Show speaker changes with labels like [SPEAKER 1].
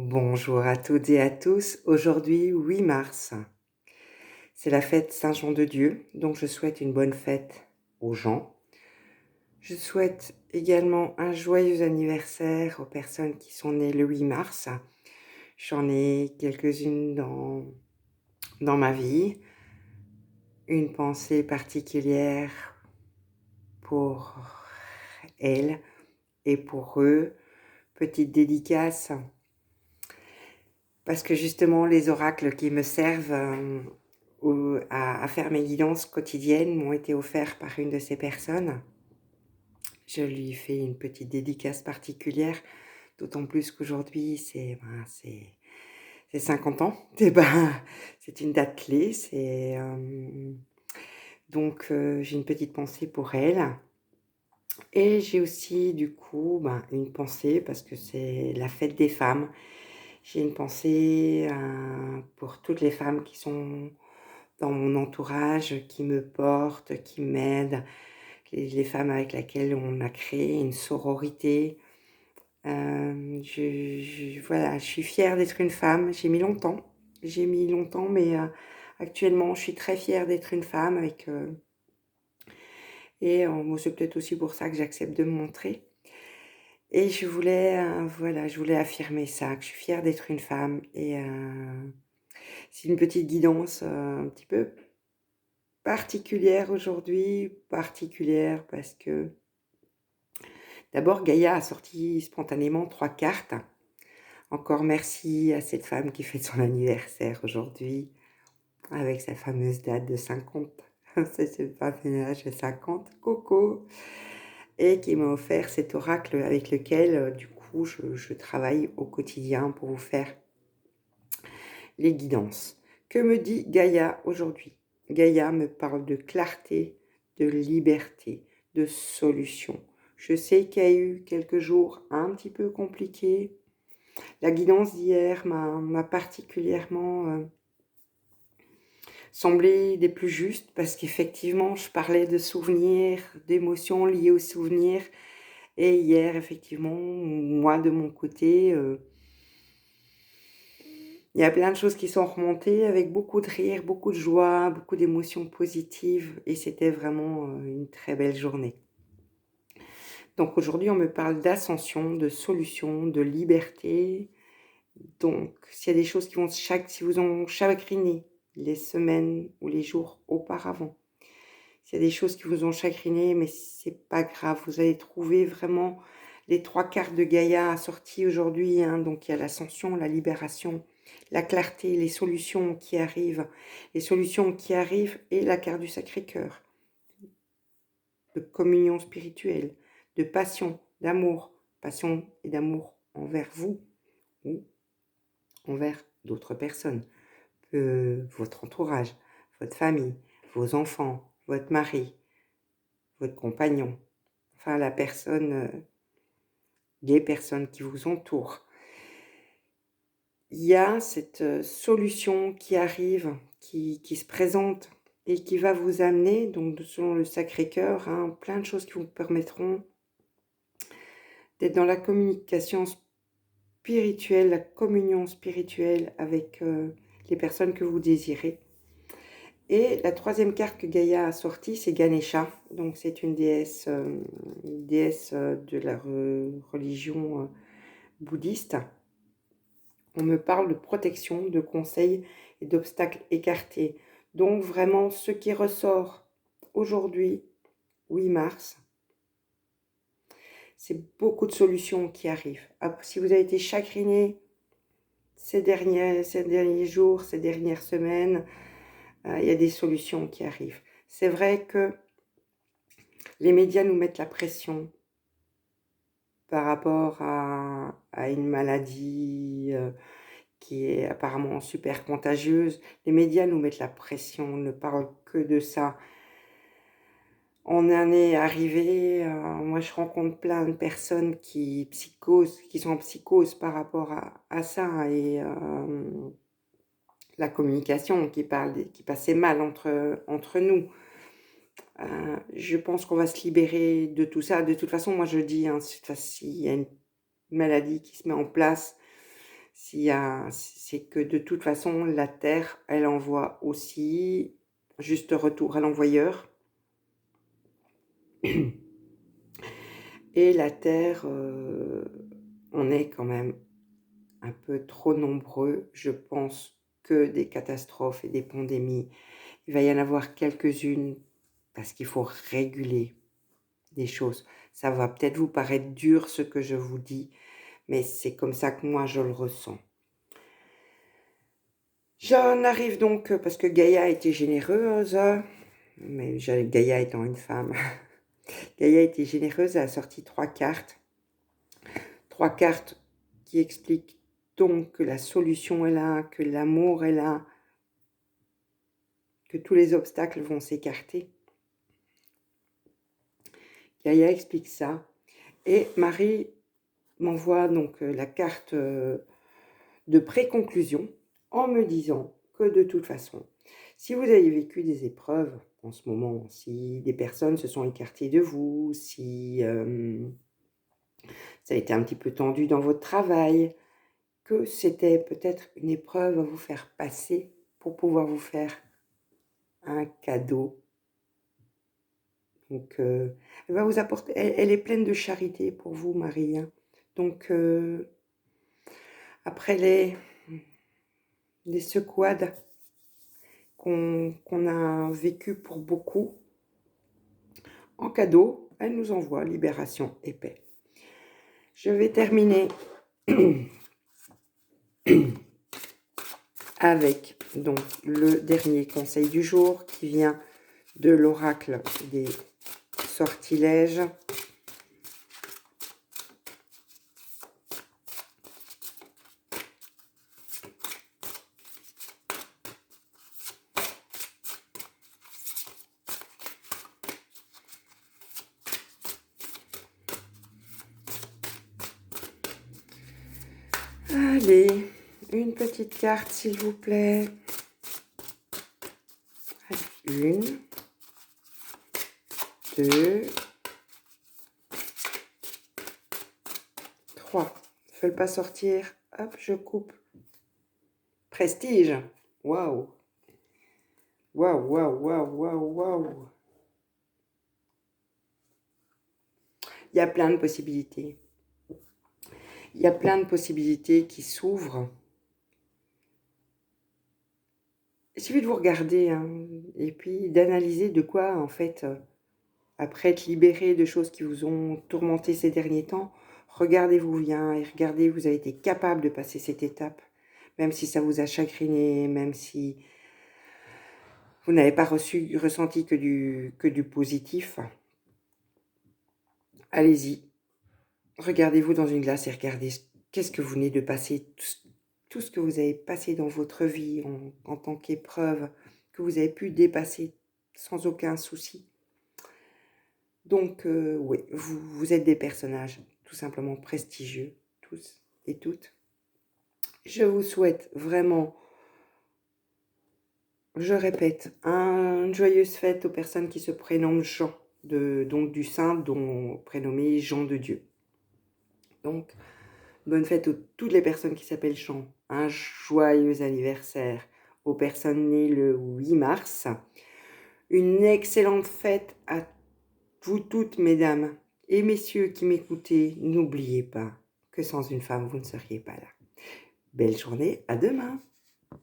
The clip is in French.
[SPEAKER 1] Bonjour à toutes et à tous. Aujourd'hui, 8 mars, c'est la fête Saint-Jean de Dieu, donc je souhaite une bonne fête aux gens. Je souhaite également un joyeux anniversaire aux personnes qui sont nées le 8 mars. J'en ai quelques-unes dans ma vie. Une pensée particulière pour elles et pour eux. Petite dédicace. Parce que justement, les oracles qui me servent à faire mes guidances quotidiennes m'ont été offerts par une de ces personnes. Je lui fais une petite dédicace particulière, d'autant plus qu'aujourd'hui, c'est 50 ans. Et ben, c'est une date clé. J'ai une petite pensée pour elle. Et j'ai aussi, du coup, une pensée parce que c'est la fête des femmes. J'ai une pensée pour toutes les femmes qui sont dans mon entourage, qui me portent, qui m'aident, les femmes avec lesquelles on a créé une sororité. Voilà, je suis fière d'être une femme. J'ai mis longtemps, mais actuellement, je suis très fière d'être une femme moi, c'est peut-être aussi pour ça que j'accepte de me montrer. Et je voulais affirmer ça, que je suis fière d'être une femme. C'est une petite guidance un petit peu particulière aujourd'hui, particulière parce que d'abord Gaïa a sorti spontanément 3 cartes. Encore merci à cette femme qui fête son anniversaire aujourd'hui avec sa fameuse date de 50. C'est pas âge de 50, Coco. Et qui m'a offert cet oracle avec lequel du coup je travaille au quotidien pour vous faire les guidances. Que me dit Gaïa aujourd'hui? Gaïa me parle de clarté, de liberté, de solution. Je sais qu'il y a eu quelques jours un petit peu compliqués. La guidance d'hier m'a particulièrement semblé des plus justes parce qu'effectivement, je parlais de souvenirs, d'émotions liées aux souvenirs. Et hier, effectivement, moi de mon côté, il y a plein de choses qui sont remontées avec beaucoup de rire, beaucoup de joie, beaucoup d'émotions positives et c'était vraiment une très belle journée. Donc aujourd'hui, on me parle d'ascension, de solution, de liberté. Donc, s'il y a des choses si vous ont chagriné les semaines ou les jours auparavant, s'il y a des choses qui vous ont chagriné, mais c'est pas grave, vous allez trouver vraiment les 3 cartes de Gaïa assorties aujourd'hui, hein. Donc il y a l'ascension, la libération, la clarté, les solutions qui arrivent et la carte du Sacré-Cœur, de communion spirituelle, de passion et d'amour envers vous ou envers d'autres personnes, votre entourage, votre famille, vos enfants, votre mari, votre compagnon, enfin les personnes qui vous entourent. Il y a cette solution qui arrive, qui se présente et qui va vous amener, donc selon le Sacré-Cœur, hein, plein de choses qui vous permettront d'être dans la communication spirituelle, la communion spirituelle avec les personnes que vous désirez. Et la 3e carte que Gaïa a sortie, c'est Ganesha. Donc c'est une déesse de la religion bouddhiste. On me parle de protection, de conseils et d'obstacles écartés. Donc vraiment, ce qui ressort aujourd'hui, 8 mars, c'est beaucoup de solutions qui arrivent. Si vous avez été chagriné ces derniers jours, ces dernières semaines, il y a des solutions qui arrivent. C'est vrai que les médias nous mettent la pression par rapport à une maladie qui est apparemment super contagieuse. Les médias nous mettent la pression, on ne parle que de ça. On en est arrivé, moi je rencontre plein de personnes qui sont en psychose par rapport à ça et la communication qui passait mal entre nous. Je pense qu'on va se libérer de tout ça. De toute façon, moi je dis, hein, s'il y a une maladie qui se met en place, c'est que de toute façon, la Terre, elle envoie aussi juste retour à l'envoyeur. Et la Terre, on est quand même un peu trop nombreux. Je pense que des catastrophes et des pandémies, il va y en avoir quelques-unes parce qu'il faut réguler des choses. Ça va peut-être vous paraître dur ce que je vous dis, mais c'est comme ça que moi je le ressens. J'en arrive donc, parce que Gaïa était généreuse, mais Gaïa étant une femme, Gaïa était généreuse, elle a sorti 3 cartes. 3 cartes qui expliquent donc que la solution est là, que l'amour est là, que tous les obstacles vont s'écarter. Gaïa explique ça. Et Marie m'envoie donc la carte de pré-conclusion en me disant que de toute façon, si vous avez vécu des épreuves en ce moment, si des personnes se sont écartées de vous, si ça a été un petit peu tendu dans votre travail, que c'était peut-être une épreuve à vous faire passer pour pouvoir vous faire un cadeau. Donc, elle va vous apporter, elle est pleine de charité pour vous, Marie, hein. Donc, après les secouades qu'on a vécues pour beaucoup, en cadeau, elle nous envoie libération et paix. Je vais terminer avec donc le dernier conseil du jour qui vient de l'oracle des sortilèges. Allez, une petite carte s'il vous plaît. Allez, 1, 2, 3. Ne veulent pas sortir. Hop, je coupe. Prestige. Waouh. Waouh, waouh, waouh, waouh, waouh. Il y a plein de possibilités. Il y a plein de possibilités qui s'ouvrent. Il suffit de vous regarder, hein, et puis d'analyser de quoi, en fait, après être libéré de choses qui vous ont tourmenté ces derniers temps, regardez-vous bien et regardez, vous avez été capable de passer cette étape, même si ça vous a chagriné, même si vous n'avez pas ressenti que du positif. Allez-y, regardez-vous dans une glace et regardez qu'est-ce que vous venez de passer, tout ce que vous avez passé dans votre vie en tant qu'épreuve, que vous avez pu dépasser sans aucun souci. Donc, oui, vous êtes des personnages tout simplement prestigieux, tous et toutes. Je vous souhaite vraiment, je répète, une joyeuse fête aux personnes qui se prénomment Jean, donc du saint, dont prénommé Jean de Dieu. Donc, bonne fête à toutes les personnes qui s'appellent Jean. Un joyeux anniversaire aux personnes nées le 8 mars. Une excellente fête à vous toutes, mesdames et messieurs qui m'écoutez. N'oubliez pas que sans une femme, vous ne seriez pas là. Belle journée, à demain!